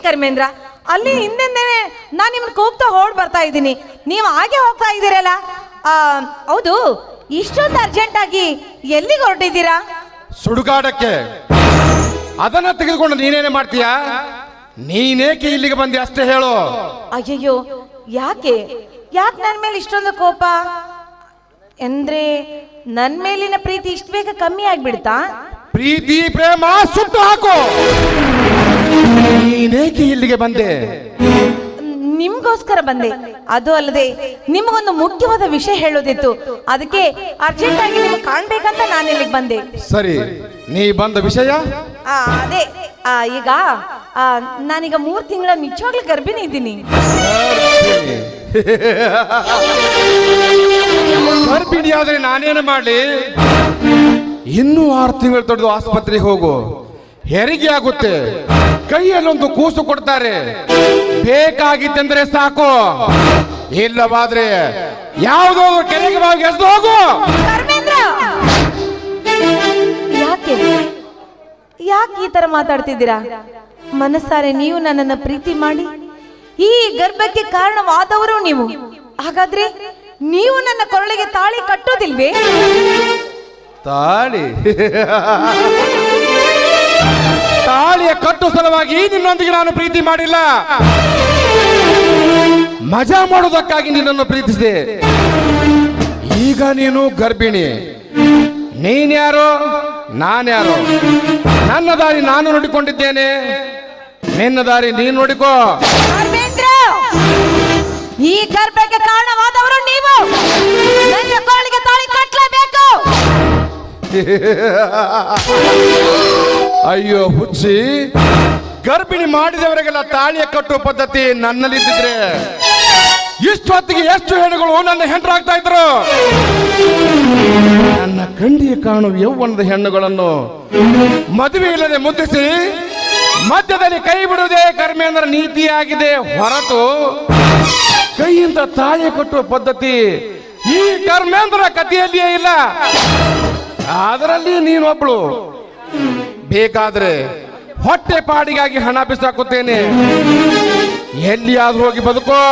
ಕರ್ಮೇಂದ್ರ, ಅಲ್ಲಿ ಹಿಂದೆಂದೇನೆ ನಾನು ನಿಮ್ಮನ್ನ ಕೂಗ್ತಾ ಹೊರಡ್ ಬರ್ತಾ ಇದ್ದೀನಿ, ನೀವು ಹಾಗೆ ಹೋಗ್ತಾ ಇದ್ದೀರಲ್ಲ. ಹೌದು, ಇಷ್ಟೊಂದು ಅರ್ಜೆಂಟ್ ಆಗಿ ಎಲ್ಲಿಗೆ ಹೊರಟಿದ್ದೀರಾ? ಸುಡುಗಾಡಕ್ಕೆ. ಅದನ್ನ ತೆಗೆದುಕೊಂಡು ನೀನೇನೇ ಮಾಡ್ತೀಯಾ? ನೀನೇಕೆ ಇಲ್ಲಿಗೆ ಬಂದಿ ಅಷ್ಟೇ ಹೇಳು. ಅಯ್ಯಯ್ಯೋ, ಯಾಕೆ ಯಾಕೆ ನನ್ನ ಮೇಲೆ ಇಷ್ಟೊಂದು ಕೋಪ? ಅಂದ್ರೆ ನನ್ನ ಮೇಲಿನ ಪ್ರೀತಿ ಇಷ್ಟು ಬೇಗ ಕಮ್ಮಿ ಆಗ್ಬಿಡ್ತಾ? ಪ್ರೀತಿ ಪ್ರೇಮ ಸುಟ್ಟು ಹಾಕು. ನೀನೇಕೆ ಇಲ್ಲಿಗೆ ಬಂದೆ? ನಿಮ್ಗೋಸ್ಕರ ಬಂದೆ. ಅದು ಅಲ್ಲದೆ ನಿಮಗೊಂದು ಮುಖ್ಯವಾದ ವಿಷಯ ಹೇಳೋದಿತ್ತು, ಅದಕ್ಕೆ ಅರ್ಜೆಂಟ್ ಆಗಿ ನಿಮ್ಗೆ ಕಾಣ್ಬೇಕಂತ ನಾನು ಇಲ್ಲಿಗೆ ಬಂದೆ. ಸರಿ, ನೀ ಬಂದ ವಿಷಯ? ಅದೇ ಈಗ ನಾನೀಗ 3 ತಿಂಗಳ ನಿಜವಾಗ್ಲೂ ಗರ್ಭಿಣಿ ಇದ್ದೀನಿ. ಗರ್ಭಿಣಿ ಆದ್ರೆ ನಾನೇನು ಮಾಡ್ಲಿ? ಇನ್ನೂ 6 ತಿಂಗಳು ತೊಡೆದು ಆಸ್ಪತ್ರೆಗೆ ಹೋಗು, ಹೆರಿಗೆ ಆಗುತ್ತೆ. ಕೈಯಲ್ಲೊಂದು ಕೂಸು ಕೊಡ್ತಾರೆ, ಬೇಕಾಗಿತ್ತೆಂದ್ರೆ ಸಾಕು. ಇಲ್ಲವಾದ್ರೆ ಯಾವುದೋ ಕೆರೆಗೆ ಹೋಗಿ ಎಸ್ದು ಹೋಗು. ಯಾಕೆ ಯಾಕೆ ಈ ತರ ಮಾತಾಡ್ತಿದ್ದೀರಾ? ಮನಸ್ಸಾರೆ ನೀವು ನನ್ನನ್ನು ಪ್ರೀತಿ ಮಾಡಿ ಈ ಗರ್ಭಕ್ಕೆ ಕಾರಣವಾದವರು ನೀವು. ಹಾಗಾದ್ರೆ ನೀವು ನನ್ನ ಕೊರಳಿಗೆ ತಾಳಿ ಕಟ್ಟೋದಿಲ್ವೇ? ತಾಳಿ ತಾಳಿಯ ಕಟ್ಟು ಸಲುವಾಗಿ ನಿನ್ನೊಂದಿಗೆ ನಾನು ಪ್ರೀತಿ ಮಾಡಿಲ್ಲ, ಮಜಾ ಮಾಡೋದಕ್ಕಾಗಿ ನಿನ್ನನ್ನು ಪ್ರೀತಿಸಿದೆ. ಈಗ ನೀನು ಗರ್ಭಿಣಿ. ನೀನ್ಯಾರೋ ನಾನ್ಯಾರೋ? ನನ್ನ ದಾರಿ ನಾನು ನೋಡಿಕೊಂಡಿದ್ದೇನೆ, ನಿನ್ನ ದಾರಿ ನೀನು ನೋಡಿಕೋ. ಈ ಗರ್ಭಕ್ಕೆ ಕಾರಣವಾದವರು ನೀವು, ನನ್ನ ಕೊರಳಿಗೆ ತಾಳಿ ಕಟ್ಟಲೇಬೇಕು. ಅಯ್ಯೋ ಹುಚ್ಚಿ, ಗರ್ಭಿಣಿ ಮಾಡಿದವರಿಗೆಲ್ಲ ತಾಳಿಯ ಕಟ್ಟುವ ಪದ್ಧತಿ ನನ್ನಲ್ಲಿದ್ದಿದ್ರೆ ಇಷ್ಟೊತ್ತಿಗೆ ಎಷ್ಟು ಹೆಣ್ಣುಗಳು ನನ್ನ ಹೆಂಡರಾಗ್ತಾ ಇದ್ರು. ನನ್ನ ಕಂಡಿಗೆ ಕಾಣುವ ಯೌವನದ ಹೆಣ್ಣುಗಳನ್ನು ಮದುವೆ ಇಲ್ಲದೆ ಮುದ್ದಿಸಿ ಮಧ್ಯದಲ್ಲಿ ಕೈ ಬಿಡುವುದೇ ಕರ್ಮೇಂದ್ರ ನೀತಿಯಾಗಿದೆ ಹೊರತು ಕೈಯಿಂದ ತಾಳಿ ಕಟ್ಟುವ ಪದ್ಧತಿ ಈ ಕರ್ಮೇಂದ್ರ ಕಥೆಯಲ್ಲಿಯೇ ಇಲ್ಲ. ಅದರಲ್ಲಿ ನೀನೊಬ್ಳು. ಬೇಕಾದ್ರೆ ಹೊಟ್ಟೆ ಪಾಡಿಗಾಗಿ ಹಣ ಬಿಸಾಕುತ್ತೇನೆ, ಎಲ್ಲಿಯಾದ್ರೂ ಹೋಗಿ ಬದುಕೋ.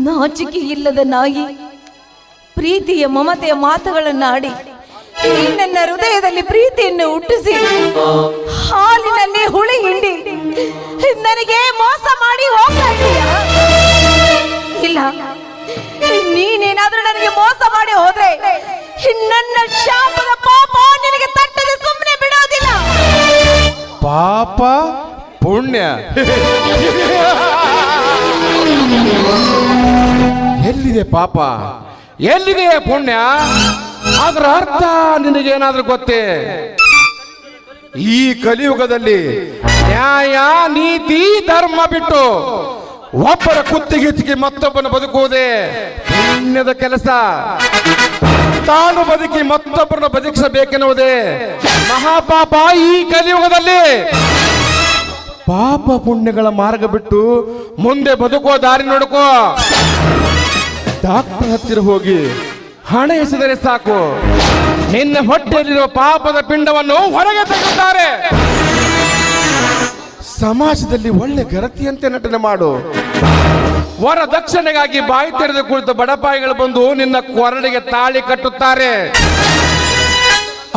ನಾಚಿಕೆ ಇಲ್ಲದ ನಾಯಿ, ಪ್ರೀತಿಯ ಮಮತೆಯ ಮಾತುಗಳನ್ನಾಡಿ ಈ ನನ್ನ ಹೃದಯದಲ್ಲಿ ಪ್ರೀತಿಯನ್ನು ಹುಟ್ಟಿಸಿ ಹಾಲಿನಲ್ಲಿ ಹುಳಿ ಹಿಂಡಿ ನನಗೆ ಮೋಸ ಮಾಡಿ ಹೋಗ್ತಾ ಇದೀಯ. ಇಲ್ಲ, ನೀನೇನಾದ್ರೂ ನನಗೆ ಮೋಸ ಮಾಡಿ ಹೋದ್ರೆ ನನ್ನ ಶಾಪದ ಪಾಪ ನಿನಗೆ ತಟ್ಟದೆ ಸುಮ್ಮನೆ ಬಿಡೋದಿಲ್ಲ. ಪಾಪ ಪುಣ್ಯ ಎಲ್ಲಿದೆ? ಪಾಪ ಎಲ್ಲಿದೆ? ಪುಣ್ಯ ಅದರ ಅರ್ಥ ನಿನಗೇನಾದ್ರೂ ಗೊತ್ತೇ? ಈ ಕಲಿಯುಗದಲ್ಲಿ ನ್ಯಾಯ ನೀತಿ ಧರ್ಮ ಬಿಟ್ಟು ಒಬ್ಬರ ಕುತ್ತಿಗೆಚ್ಚಿಗೆ ಮತ್ತೊಬ್ಬನ ಬದುಕುವುದೇ ಪುಣ್ಯದ ಕೆಲಸ. ತಾನು ಬದುಕಿ ಮತ್ತೊಬ್ಬರನ್ನು ಬದುಕಿಸಬೇಕೆನ್ನುವುದೇ ಮಹಾಪಾಪ ಈ ಕಲಿಯುಗದಲ್ಲಿ. ಪಾಪ ಪುಣ್ಯಗಳ ಮಾರ್ಗ ಬಿಟ್ಟು ಮುಂದೆ ಬದುಕೋ ದಾರಿ ನೋಡ್ಕೋ. ಡಾಕ್ಟರ್ ಹತ್ತಿರ ಹೋಗಿ ಹಣ ಎಸೆದರೆ ಸಾಕು, ನಿನ್ನ ಹೊಟ್ಟೆಯಲ್ಲಿರುವ ಪಾಪದ ಪಿಂಡವನ್ನು ಹೊರಗೆ ತೆಗೆದುತ್ತಾರೆ. ಸಮಾಜದಲ್ಲಿ ಒಳ್ಳೆ ಗರತಿಯಂತೆ ನಟನೆ ಮಾಡು. ವರದಕ್ಷಿಣೆಗಾಗಿ ಬಾಯಿ ತೆರೆದು ಕುಳಿತ ಬಡಪಾಯಿಗಳು ಬಂದು ನಿನ್ನ ಕೊರಳಿಗೆ ತಾಳಿ ಕಟ್ಟುತ್ತಾರೆ.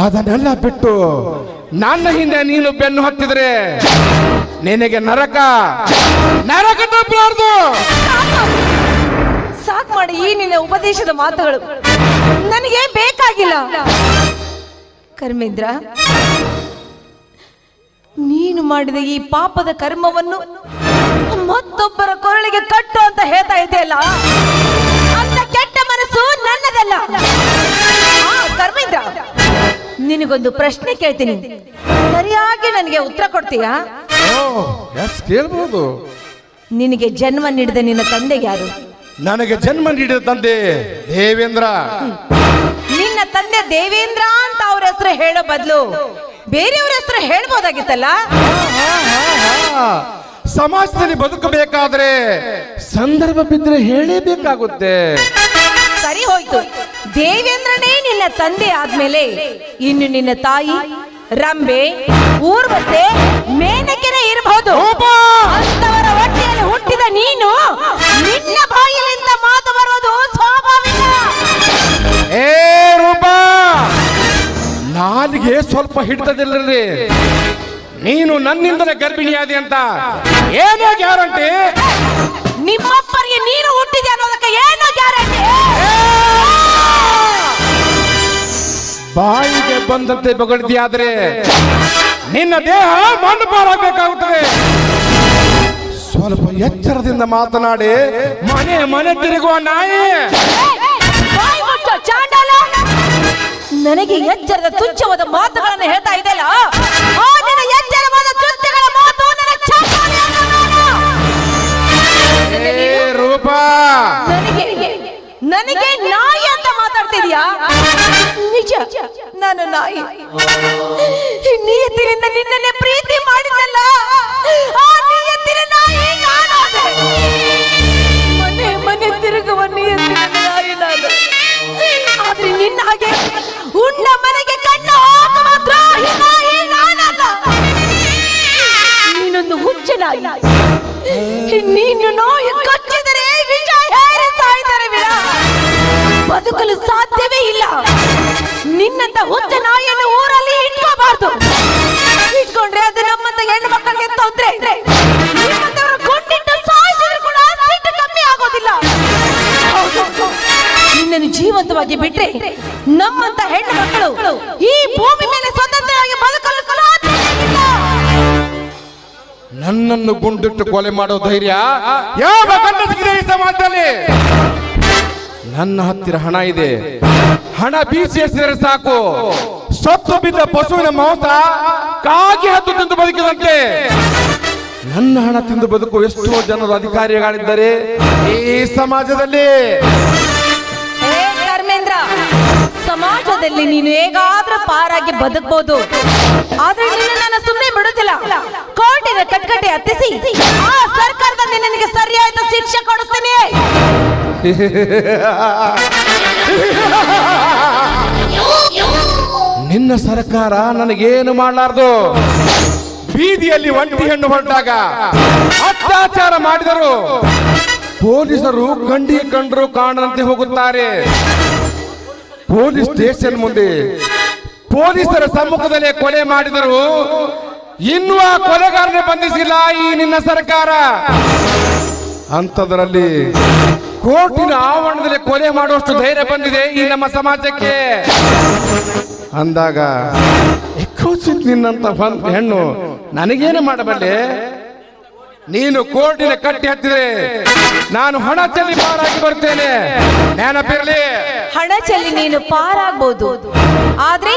ಅದನ್ನೆಲ್ಲ ಬಿಟ್ಟು ನನ್ನ ಹಿಂದೆ ನೀನು ಬೆನ್ನು ಹತ್ತಿದ್ರೆ ನಿನಗೆ ನರಕ ತಪ್ಪಲಾರದು. ಸಾಕು ಮಾಡಿ ಈ ನಿನ್ನ ಉಪದೇಶದ ಮಾತುಗಳು ನನಗೆ ಬೇಕಾಗಿಲ್ಲ. ಕರ್ಮೇಂದ್ರ, ನೀನು ಮಾಡಿದ ಈ ಪಾಪದ ಕರ್ಮವನ್ನು ಮತ್ತೊಬ್ಬರ ಕೊರಳಿಗೆ ಕಟ್ಟು ಅಂತ ಹೇಳ್ತಾ ಇದೆಯಲ್ಲ, ಅಂತ ಕೆಟ್ಟ ಮನಸ್ಸು ನನ್ನದಲ್ಲ. ಕರ್ಮೇಂದ್ರ, ನಿನಗೊಂದು ಪ್ರಶ್ನೆ ಕೇಳ್ತೀನಿ, ಸರಿಯಾಗಿ ನನಗೆ ಉತ್ತರ ಕೊಡ್ತೀಯಾ? ಕೇಳ್ಬೋದು. ನಿನಗೆ ಜನ್ಮ ನೀಡಿದ ನಿನ್ನ ತಂದೆ ಯಾರು? ನನಗೆ ಜನ್ಮ ನೀಡಿದ ತಂದೆ ದೇವೇಂದ್ರ. ನಿನ್ನ ತಂದೆ ದೇವೇಂದ್ರ ಅಂತ ಅವ್ರ ಹೆಸರು ಹೇಳೋ ಬದಲು ಬೇರೆಯವ್ರ ಹೆಸರು ಹೇಳ್ಬೋದಾಗಿತ್ತಲ್ಲ. ಸಮಾಜದಲ್ಲಿ ಬದುಕಬೇಕಾದ್ರೆ ಸಂದರ್ಭ ಬಿದ್ದರೆ ಹೇಳಲೇಬೇಕಾಗುತ್ತೆ. ಸರಿ ಹೋಯ್ತು, ದೇವೇಂದ್ರನೇ ನಿನ್ನ ತಂದೆ ಆದ್ಮೇಲೆ ಇನ್ನು ನಿನ್ನ ತಾಯಿ ರಂಬೆ, ಊರ್ವಶೆ, ಮೇನಕೆನೇ ಇರಬಹುದು. ಅಂತವರ ಹೊಟ್ಟೆಯಲ್ಲಿ ಹುಟ್ಟಿದ ನೀನು ನಿನ್ನ ಬಾಯಿಲಿಂದ ಮಾತು ಬರುವುದು ಸ್ವಾಭಾವಿಕ. ಏ ರೂಪ, ನಾಲಿಗೆ ಸ್ವಲ್ಪ ಹಿಡಿತದಿಲ್ಲರಿ. ನೀನು ನನ್ನಿಂದಲೇ ಗರ್ಭಿಣಿಯಾದಿ ಅಂತ ಏನೋ ಗ್ಯಾರಂಟಿ? ನಿಮ್ಮಪ್ಪರಿಗೆ ನೀನು ಹುಟ್ಟಿದೆ ಅನ್ನೋದಕ್ಕೆ ಏನೋ ಗ್ಯಾರಂಟಿ? ಬಾಯಿಗೆ ಬಂದಂತೆ ಬಗಳ್ತಿಯಾದ್ರೆ ನಿನ್ನ ದೇಹ ಮಣ್ಣು ಪಾಲಾಗಬೇಕಾಗುತ್ತದೆ. ಸ್ವಲ್ಪ ಎಚ್ಚರದಿಂದ ಮಾತನಾಡಿ. ಮನೆ ಮನೆ ತಿರುಗುವ ನಾಯಿ. ನನಗೆ ಎಚ್ಚರದ ತುಚ್ಛವಾದ ಮಾತುಗಳನ್ನು ಹೇಳ್ತಾ ಇದೆಯಲ್ಲ, ಆ ನಿನ್ನ ಎಚ್ಚರವಾದ ತುಚ್ಛಗಳ ಮಾತು ನನ್ನ ರೂಪ, ನನಗೆ ನಾಯಿ ಅಂತ ಮಾತಾಡ್ತಿದ್ಯಾ? ನಿಜ, ನಾನು ನಾಯಿ. ನಿಯತ್ತಿನಿಂದ ನಿನ್ನನ್ನೇ ಪ್ರೀತಿ ಮಾಡಿದಲ್ಲ, ಆ ನಿಯತ್ತಿನ ನಾಯಿ ನಾನಾದೆ. ಮನೆ ಮನೆ ತಿರುಗುವ ನಿಯತ್ತಿನ ನಾಯಿ ನಾನು. ಆದ್ರೆ ನಿನ್ನ ಹಾಗೆ ಉಣ್ಣ ಮನೆಗೆ ಕಣ್ಣು ಹಾಕುವ ದ್ರೋಹಿ ನಾಯಿ ನಾನಲ್ಲ. ನೀನೊಂದು ಹುಚ್ಚ ನಾಯಿ. ನೀನು ನೋವು ಕಚ್ಚಿದರೆ ವಿಷ ಹೇರಿಸ್ತಾ ಇದ್ದಾರೆ ವಿರ ಬದುಕಲು ಸಾಧ್ಯವೇ ಇಲ್ಲ. ನಿನ್ನಂತ ಹುಚ್ಚ ನಾಯಿಯನ್ನು ಊರಲ್ಲಿ ಇಟ್ಕೋಬಾರ್ದು. ಇಟ್ಕೊಂಡ್ರೆ ಅದು ನಮ್ಮಂತ ಹೆಣ್ಣು ಮಕ್ಕಳಿಗೆ ತೊಂದ್ರೆ. ನಿಮ್ಮಂತವರು ಕೊಂಡಿಟ್ಟು ಸಾಯಿಸಿದ್ರು ಕೂಡ ಸಿಟ್ಟು ಕಮ್ಮಿ ಆಗೋದಿಲ್ಲ. ನಿನ್ನನ್ನು ಜೀವಂತವಾಗಿ ಬಿಟ್ರೆ ನಮ್ಮಂತ ಹೆಣ್ಣು ಮಕ್ಕಳು ಈ ಭೂಮಿ ಮೇಲೆ ಸ್ವತಂತ್ರವಾಗಿ ಬದುಕಲು ಸಾಧ್ಯವಿಲ್ಲ. ನನ್ನನ್ನು ಗುಂಡಿಟ್ಟು ಕೊಲೆ ಮಾಡೋ ಧೈರ್ಯ ಯಾವ ಗಂಡಸಿಗಿದೆ ಈ ಸಮಾಜದಲ್ಲಿ? ನನ್ನ ಹತ್ತಿರ ಹಣ ಇದೆ. ಹಣ ಬೀಸಿ ಎಸೆದರೆ ಸಾಕು, ಸತ್ತು ಬಿದ್ದ ಪಶುವಿನ ಮಾಂಸ ಕಾಗಿ ಹತ್ತು ತಿಂದು ಬದುಕಿದಂತೆ. ನನ್ನ ಹಣ ತಿಂದು ಬದುಕು ಎಷ್ಟೋ ಜನರು ಅಧಿಕಾರಿಗಳಿದ್ದಾರೆ ಈ ಸಮಾಜದಲ್ಲಿ. ಧರ್ಮೇಂದ್ರ, ಸಮಾಜದಲ್ಲಿ ನೀನು ಹೇಗಾದ್ರೂ ಪಾರಾಗಿ ಬದುಕಬಹುದು. ಆದ್ರೆ ನಿನ್ನ ನಾನು ಸುಮ್ಮನೆ ಬಿಡುತ್ತಿಲ್ಲ. ಕೋರ್ಟಿನ ಕಟ್ಕಟೆ ಹತ್ತಿಸಿ ಆ ಸರ್ಕಾರದಲ್ಲಿ ನಿನಗೆ ಸರಿಯಾದ ಶಿಕ್ಷೆ ಕೊಡಿಸ್ತೇನೆ. ನಿನ್ನ ಸರ್ಕಾರ ನನಗೇನು ಮಾಡಲಾರ್ದು. ಬೀದಿಯಲ್ಲಿ ಒಂಟಿ ಹೆಣ್ಣು ಹೊರಟಾಗ ಅತ್ಯಾಚಾರ ಮಾಡಿದರು ಪೊಲೀಸರು ಕಂಡ್ರು ಕಾಣದಂತೆ ಹೋಗುತ್ತಾರೆ. ಪೊಲೀಸ್ ಸ್ಟೇಷನ್ ಮುಂದೆ ಪೊಲೀಸರ ಸಮ್ಮುಖದಲ್ಲೇ ಕೊಲೆ ಮಾಡಿದರು. ಇನ್ನೂ ಆ ಕೊಲೆಗಾರನೇ ಬಂಧಿಸಿಲ್ಲ ಈ ನಿನ್ನ ಸರ್ಕಾರ. ಅಂಥದ್ರಲ್ಲಿ ಕೋರ್ಟಿನ ಆವರಣದಲ್ಲಿ ಕೊಲೆ ಮಾಡುವಷ್ಟು ಧೈರ್ಯ ಬಂದಿದೆ ಈ ನಮ್ಮ ಸಮಾಜಕ್ಕೆ ಅಂದಾಗ ನಿನ್ನಂತ ಹೆಣ್ಣು ನನಗೇನು ಮಾಡಬಲ್ಲೆ? ನೀನು ಕೋರ್ಟಿನ ಕಟ್ಟಿ ಹತ್ತಿದ್ರೆ ನಾನು ಹಣ ಚೆಲ್ಲಿ ಪಾರಾಗಿ ಬರ್ತೇನೆ. ನೆನಪಿರಲಿ, ಹಣ ಚೆಲ್ಲಿ ನೀನು ಪಾರಾಗಬಹುದು, ಆದ್ರೆ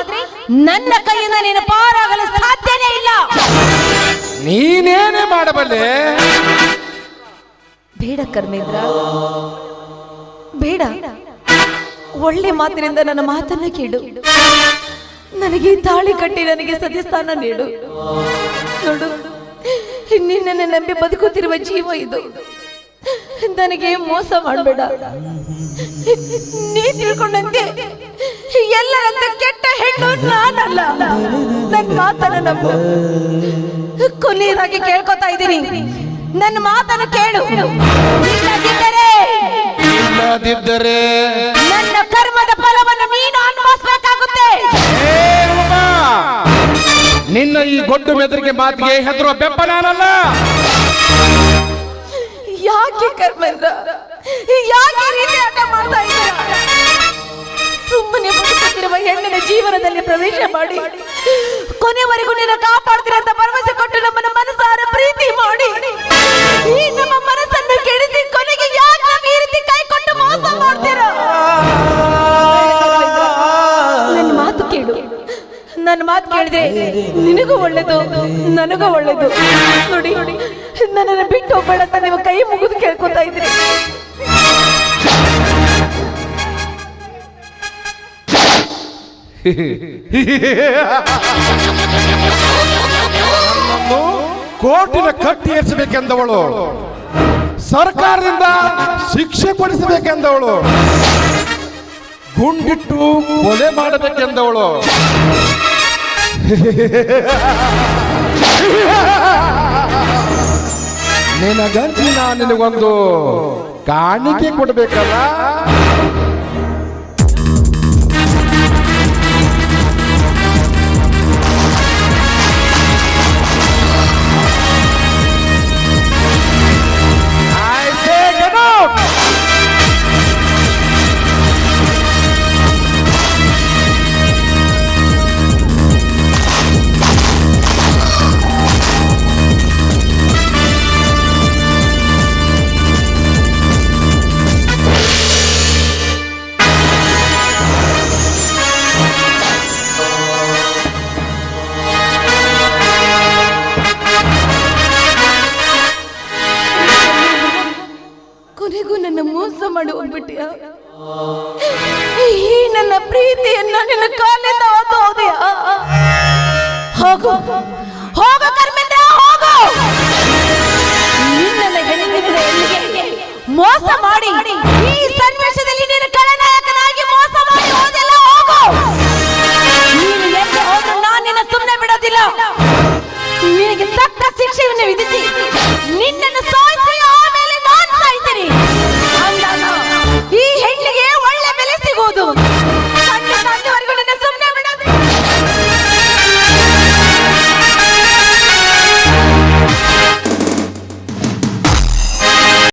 ನನ್ನ ಕೈಯಿಂದ ನೀನು ಪಾರಾಗಲು ಸಾಧ್ಯನೇ ಇಲ್ಲ. ನೀನೇನೇ ಮಾಡಬಲ್ಲೆ? ಬೇಡ ಕರ್ಮೇಂದ್ರ, ಬೇಡ. ಒಳ್ಳೆ ಮಾತಿನಿಂದ ನನ್ನ ಮಾತನ್ನ ಕೇಳು. ನನಗೆ ತಾಳಿ ಕಟ್ಟಿ ನನಗೆ ಸತಿಸ್ಥಾನ ನೀಡು. ನೋಡು, ನಿನ್ನನ್ನು ನಂಬಿ ಬದುಕುತ್ತಿರುವ ಜೀವ ಇದು. ನನಗೆ ಮೋಸ ಮಾಡಬೇಡ. ನೀ ತಿಳ್ಕೊಂಡಂತೆ ಎಲ್ಲರಂತೆ ಕೆಟ್ಟ ಹೆಣ್ಣು ನಾನಲ್ಲ. ನನ್ನ ಮಾತನ್ನ ನಂಬು. ಕೊನೆಯದಾಗಿ ಕೇಳ್ಕೊತಾ ಇದ್ದೀನಿ, ನನ್ನ ಮಾತನ್ನು ಕೇಳು. ಇಲ್ಲದಿದ್ದರೆ ನನ್ನ ಕರ್ಮದ ಫಲವನ್ನು ನೀನು ಅನುಭವಿಸಬೇಕಾಗುತ್ತೆ. ನಿನ್ನ ಈ ಗೊಡ್ಡು ಬೆದರಿಕೆ ಮಾತಿಗೆ ಹೆದರುವ ಬೆಪ್ಪ ನಾನಲ್ಲ. ಯಾಕೆ ಕರ್ಮೇಂದ್ರ, ಯಾಕೆ ರೀತಿ ಆಟ ಮಾಡ್ತಾ ಇದ್ದೀರಾ? ಸುಮ್ಮನೆ ಬದುಕುತ್ತಿರುವ ಹೆಣ್ಣಿನ ಜೀವನದಲ್ಲಿ ಪ್ರವೇಶ ಮಾಡಿ ಕೊನೆವರೆಗೂ ನಿನ್ನ ಕಾಪಾಡ್ತೀರ ಅಂತ ಭರವಸೆ ಕೊಟ್ಟು ನಮ್ಮನ್ನು ಮನಸಾರ ಪ್ರೀತಿ ಮಾಡಿ ಈ ನಮ್ಮ ಮನಸ್ಸನ್ನು ಕೆಡಿಸಿ ಕೊನೆಗೆ ಯಾಕೆ ಈ ರೀತಿ ಕೈ ಕೊಟ್ಟು ಮೋಸ ಮಾಡ್ತೀರಾ? ನನ್ನ ಮಾತು ಕೇಳು. ನನ್ನ ಮಾತು ಕೇಳಿದ್ರೆ ನಿನಗೂ ಒಳ್ಳೇದು, ನನಗೂ ಒಳ್ಳೇದು. ನೋಡಿ, ನನ್ನನ್ನು ಬಿಟ್ಟು ಹೋಗ್ಬೇಡ ಅಂತ ನೀವು ಕೈ ಮುಗಿದು ಕೇಳ್ಕೊತಾ ಇದ್ರಿ. ಕೋರ್ಟಿನ ಕಟ್ಟಿ ಏರಿಸಬೇಕೆಂದವಳು, ಸರ್ಕಾರದಿಂದ ಶಿಕ್ಷೆ ಕೊಡಿಸಬೇಕೆಂದವಳು, ಗುಂಡಿಟ್ಟು ಕೊಲೆ ಮಾಡಬೇಕೆಂದವಳು, ನಿನಗಂಚಿ ನಾನು ನಿನಗೊಂದು ಕಾಣಿಕೆ ಕೊಡ್ಬೇಕಲ್ಲ. ಕೊನೆಗೂ ನನ್ನ ಮೋಸ ಮಾಡಿ ಹೋಗ್ಬಿಟ್ಟಿಯ. ಈ ನನ್ನ ಪ್ರೀತಿಯನ್ನ ನಿನ್ನ ಕಾಲಿಂದ ಹೋದೆಯ. ಹೋಗು ಹೋಗು ಕರ್ಮೇಂದ್ರ, ಹೋಗು. ನಿನ್ನ ಹೆಣ್ಣಿಗೆ ಮೋಸ ಮಾಡಿ ಈ ಸನ್ನಿವೇಶದಲ್ಲಿ ನಿನ್ನ ಖಳನಾಯಕನಾಗಿ ಮೋಸ ಮಾಡಿ ಹೋದೆಲ್ಲ. ಹೋಗು.